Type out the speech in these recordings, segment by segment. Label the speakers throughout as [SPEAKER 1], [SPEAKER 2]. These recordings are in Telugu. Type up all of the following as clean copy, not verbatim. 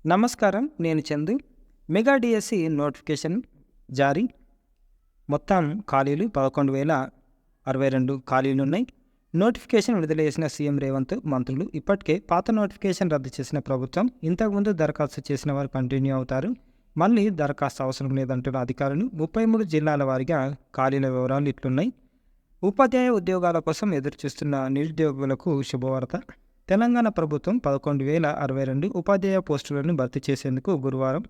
[SPEAKER 1] నమస్కారం. నేను చందు. మెగా డిఎస్సి నోటిఫికేషన్ జారీ. మొత్తం ఖాళీలు 11,062 ఖాళీలున్నాయి. నోటిఫికేషన్ విడుదల చేసిన సీఎం రేవంత్, మంత్రులు. ఇప్పటికే పాత నోటిఫికేషన్ రద్దు చేసిన ప్రభుత్వం. ఇంతకుముందు దరఖాస్తు చేసిన వారు కంటిన్యూ అవుతారు. మళ్ళీ దరఖాస్తు అవసరం లేదంటున్న అధికారులు. 33 జిల్లాల వారీగా ఖాళీల వివరాలు ఇట్లున్నాయి. ఉపాధ్యాయ ఉద్యోగాల కోసం ఎదురుచూస్తున్న నిరుద్యోగులకు శుభవార్త. తెలంగాణ ప్రభుత్వం 11,062 ఉపాధ్యాయ పోస్టులను భర్తీ చేసేందుకు గురువారం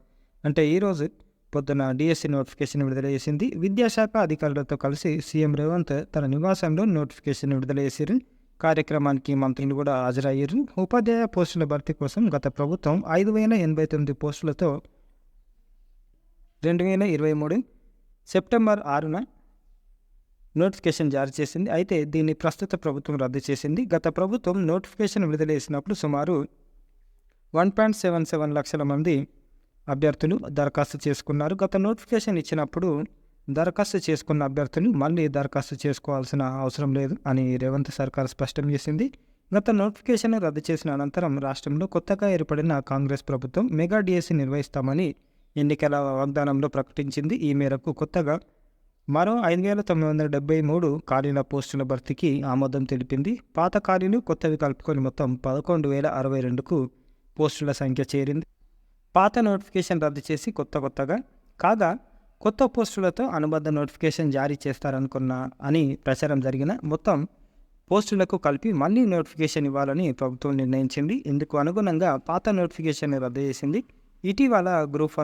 [SPEAKER 1] అంటే ఈరోజు పొద్దున డిఎస్సి నోటిఫికేషన్ విడుదల చేసింది. విద్యాశాఖ అధికారులతో కలిసి సీఎం రేవంత్ తన నివాసంలో నోటిఫికేషన్ విడుదల చేశారు. కార్యక్రమానికి మంత్రులు కూడా హాజరయ్యారు. ఉపాధ్యాయ పోస్టుల భర్తీ కోసం గత ప్రభుత్వం 5,089 పోస్టులతో 2023 సెప్టెంబర్ 6న నోటిఫికేషన్ జారీ చేసింది. అయితే దీన్ని ప్రస్తుత ప్రభుత్వం రద్దు చేసింది. గత ప్రభుత్వం నోటిఫికేషన్ విడుదల చేసినప్పుడు సుమారు 1.77 లక్షల మంది అభ్యర్థులు దరఖాస్తు చేసుకున్నారు. గత నోటిఫికేషన్ ఇచ్చినప్పుడు దరఖాస్తు చేసుకున్న అభ్యర్థులు మళ్ళీ దరఖాస్తు చేసుకోవాల్సిన అవసరం లేదు అని రేవంత్ సర్కార్ స్పష్టం చేసింది. గత నోటిఫికేషన్ రద్దు చేసిన అనంతరం రాష్ట్రంలో కొత్తగా ఏర్పడిన కాంగ్రెస్ ప్రభుత్వం మెగా డిఎస్సి నిర్వహిస్తామని ఎన్నికల వాగ్దానంలో ప్రకటించింది. ఈ మేరకు కొత్తగా మరో 5,973 ఖాళీల పోస్టుల భర్తీకి ఆమోదం తెలిపింది. పాత ఖాళీలు కొత్తవి కలుపుకొని మొత్తం 11,062కు పోస్టుల సంఖ్య చేరింది. పాత నోటిఫికేషన్ రద్దు చేసి కొత్తగా కాగా కొత్త పోస్టులతో అనుబంధ నోటిఫికేషన్ జారీ చేస్తారనుకున్న ప్రచారం జరిగిన మొత్తం పోస్టులకు కలిపి మళ్ళీ నోటిఫికేషన్ ఇవ్వాలని ప్రభుత్వం నిర్ణయించింది. ఇందుకు అనుగుణంగా పాత నోటిఫికేషన్ రద్దు చేసింది. ఇటీవల గ్రూప్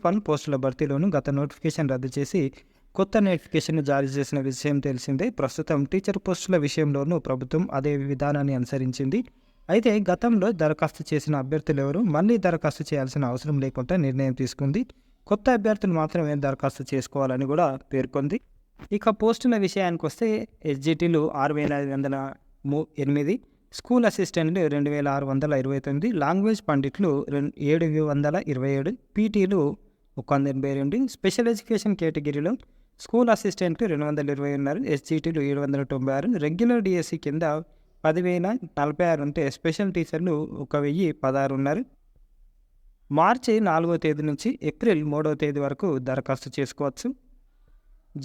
[SPEAKER 1] 1 పోస్టుల భర్తీలోనూ గత నోటిఫికేషన్ రద్దు చేసి కొత్త నోటిఫికేషన్ జారీ చేసిన విషయం తెలిసిందే. ప్రస్తుతం టీచర్ పోస్టుల విషయంలోనూ ప్రభుత్వం అదే విధానాన్ని అనుసరించింది. అయితే గతంలో దరఖాస్తు చేసిన అభ్యర్థులు ఎవరు మళ్ళీ దరఖాస్తు చేయాల్సిన అవసరం లేకుండా నిర్ణయం తీసుకుంది. కొత్త అభ్యర్థులు మాత్రమే దరఖాస్తు చేసుకోవాలని కూడా పేర్కొంది. ఇక పోస్టుల విషయానికి వస్తే ఎస్జిటీలు 6,508, స్కూల్ అసిస్టెంట్లు 2,629, లాంగ్వేజ్ పండిట్లు 727, పీటీలు 182, స్పెషల్ ఎడ్యుకేషన్ కేటగిరీలో స్కూల్ అసిస్టెంట్లు 220 ఉన్నారు. ఎస్జిటీలు 796, రెగ్యులర్ డిఎస్సి కింద 10,046 ఉంటే స్పెషల్ టీచర్లు 1,016 ఉన్నారు. మార్చి 4వ తేదీ నుంచి ఏప్రిల్ 3వ తేదీ వరకు దరఖాస్తు చేసుకోవచ్చు.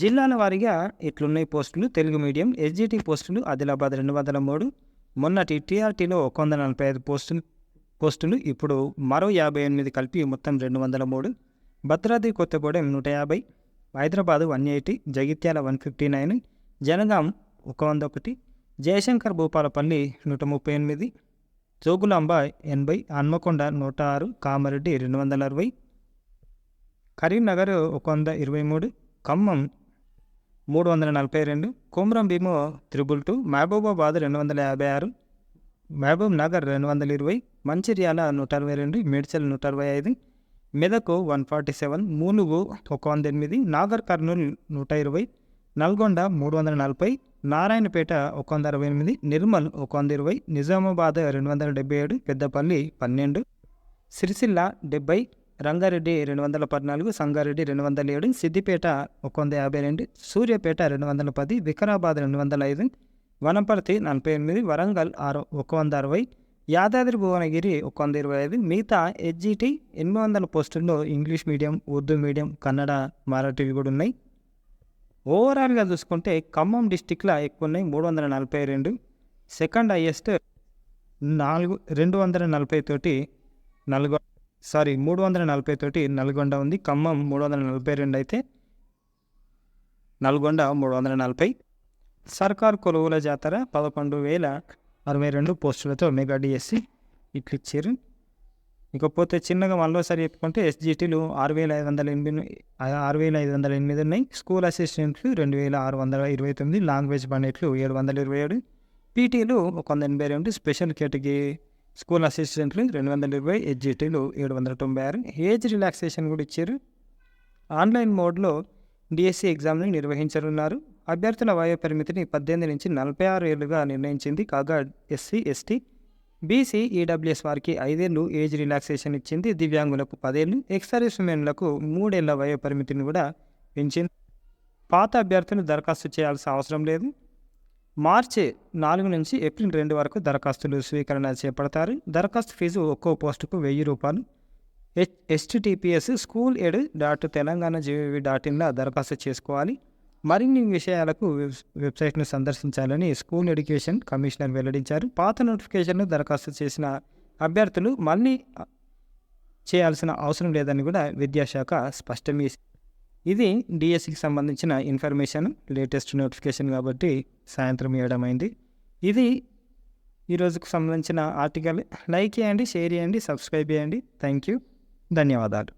[SPEAKER 1] జిల్లాల వారీగా ఇట్లున్నాయి పోస్టులు. తెలుగు మీడియం ఎస్జిటి పోస్టులు ఆదిలాబాద్ 203, మొన్నటి టీఆర్టీలో 145 పోస్టులు ఇప్పుడు మరో 58 కలిపి మొత్తం 203. భద్రాద్రి కొత్తగూడెం 150, హైదరాబాద్ 180, జగిత్యాల 159, జనగాం 101, జయశంకర్ భూపాలపల్లి 138, జోగులాంబ 80, హన్మకొండ 106, కామారెడ్డి 260, కరీంనగర్ 123, ఖమ్మం 342, కొమరం భీము 222, మహబూబాబాద్ 256, మహబూబ్ నగర్ 220, మంచిర్యాల 162, మేడ్చల్ 165, మెదక్ 147, ములుగు 108, నాగర్ కర్నూలు 120, నల్గొండ 340, నారాయణపేట 168, నిర్మల్ 120, నిజామాబాద్ 277, పెద్దపల్లి 12, సిరిసిల్ల 70, రంగారెడ్డి 214, సంగారెడ్డి 207, సిద్దిపేట 152, సూర్యాపేట 210, వికారాబాద్ 205, వనపర్తి 48, వరంగల్ 160, యాదాద్రి భువనగిరి 125. మిగతా ఎస్జిటి 800 పోస్టుల్లో English medium, Urdu medium, Kannada, మరాఠీవి కూడా ఉన్నాయి. ఓవరాల్గా చూసుకుంటే ఖమ్మం డిస్టిక్లో ఎక్కువ ఉన్నాయి, 342. సెకండ్ హైయెస్ట్ 240 తోటి 340 నల్గొండ ఉంది. ఖమ్మం 342 అయితే నల్గొండ 340. సర్కార్ కొలువుల జాతర 11,062 పోస్టులతో మెగా డిఎస్సి ఇచ్చారు. ఇకపోతే చిన్నగా మళ్ళీసారి చెప్పుకుంటే ఎస్జిటీలు 6,508 ఉన్నాయి. స్కూల్ అసిస్టెంట్లు 2,629, లాంగ్వేజ్ పండిట్లు 727, పీటీలు 182, స్పెషల్ కేటగిరీ స్కూల్ అసిస్టెంట్లు 220, ఎస్జిటీలు 796. ఏజ్ రిలాక్సేషన్ కూడా ఇచ్చారు. ఆన్లైన్ మోడ్లో డిఎస్సి ఎగ్జామ్ని నిర్వహించనున్నారు. అభ్యర్థుల వయో పరిమితిని 18 నుంచి 46 ఏళ్లుగా నిర్ణయించింది. కాగా ఎస్సీ, ఎస్టీ, బీసీ, ఈడబ్ల్యూఎస్ వారికి 5 ఏళ్ళు ఏజ్ రిలాక్సేషన్ ఇచ్చింది. దివ్యాంగులకు 10 ఏళ్ళు, ఎక్స్ సర్వీస్ మెన్లకు 3 ఏళ్ల వయో పరిమితిని కూడా పెంచింది. పాత అభ్యర్థులు దరఖాస్తు చేయాల్సిన అవసరం లేదు. మార్చి 4 నుంచి ఏప్రిల్ 2 వరకు దరఖాస్తులు స్వీకరణ చేపడతారు. దరఖాస్తు ఫీజు ఒక్కో పోస్టుకు రూ. 1000. https school.telanganagov.inలో దరఖాస్తు చేసుకోవాలి. మరిన్ని విషయాలకు వెబ్సైట్ను సందర్శించాలని స్కూల్ ఎడ్యుకేషన్ కమిషనర్ వెల్లడించారు. పాత నోటిఫికేషన్ను దరఖాస్తు చేసిన అభ్యర్థులు మళ్ళీ చేయాల్సిన అవసరం లేదని కూడా విద్యాశాఖ స్పష్టం చేసింది. ఇది డిఎస్సికి సంబంధించిన ఇన్ఫర్మేషన్, లేటెస్ట్ నోటిఫికేషన్ కాబట్టి సాయంత్రం 7 అయింది. ఇది ఈరోజుకు సంబంధించిన ఆర్టికల్. లైక్ చేయండి, షేర్ చేయండి, సబ్స్క్రైబ్ చేయండి. థ్యాంక్ యూ, ధన్యవాదాలు.